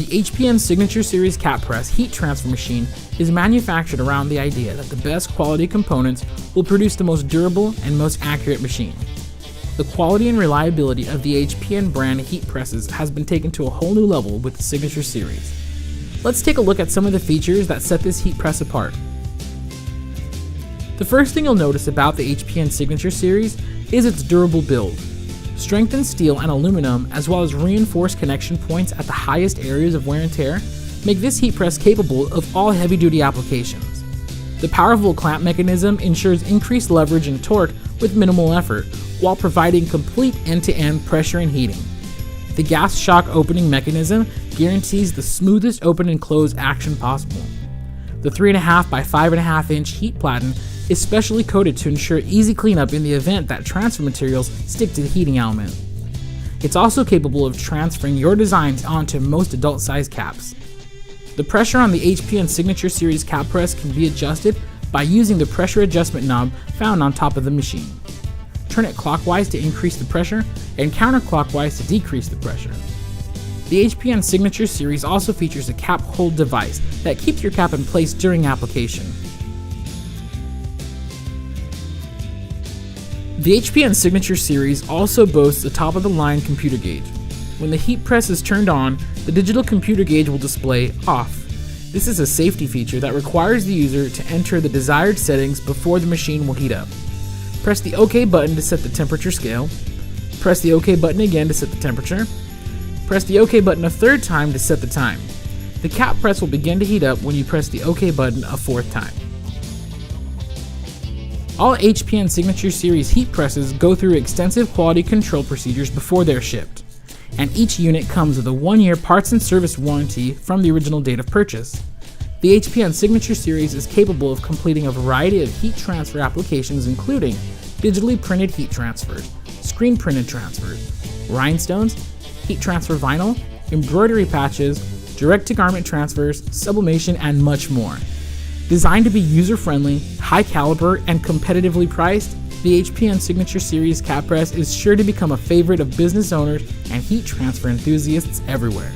The HPN Signature Series Cap Press heat transfer machine is manufactured around the idea that the best quality components will produce the most durable and most accurate machine. The quality and reliability of the HPN brand heat presses has been taken to a whole new level with the Signature Series. Let's take a look at some of the features that set this heat press apart. The first thing you'll notice about the HPN Signature Series is its durable build. Strengthened steel and aluminum, as well as reinforced connection points at the highest areas of wear and tear, make this heat press capable of all heavy-duty applications. The powerful clamp mechanism ensures increased leverage and torque with minimal effort, while providing complete end-to-end pressure and heating. The gas shock opening mechanism guarantees the smoothest open and close action possible. The 3.5 by 5.5 inch heat platen is specially coated to ensure easy cleanup in the event that transfer materials stick to the heating element. It's also capable of transferring your designs onto most adult-sized caps. The pressure on the HPN Signature Series cap press can be adjusted by using the pressure adjustment knob found on top of the machine. Turn it clockwise to increase the pressure and counterclockwise to decrease the pressure. The HPN Signature Series also features a cap hold device that keeps your cap in place during application. The HPN Signature Series also boasts a top-of-the-line computer gauge. When the heat press is turned on, the digital computer gauge will display off. This is a safety feature that requires the user to enter the desired settings before the machine will heat up. Press the OK button to set the temperature scale. Press the OK button again to set the temperature. Press the OK button a third time to set the time. The cap press will begin to heat up when you press the OK button a fourth time. All HPN Signature Series heat presses go through extensive quality control procedures before they're shipped, and each unit comes with a 1-year parts and service warranty from the original date of purchase. The HPN Signature Series is capable of completing a variety of heat transfer applications, including digitally printed heat transfers, screen printed transfers, rhinestones, heat transfer vinyl, embroidery patches, direct-to-garment transfers, sublimation, and much more. Designed to be user-friendly, high-caliber, and competitively priced, the HPN Signature Series cap press is sure to become a favorite of business owners and heat transfer enthusiasts everywhere.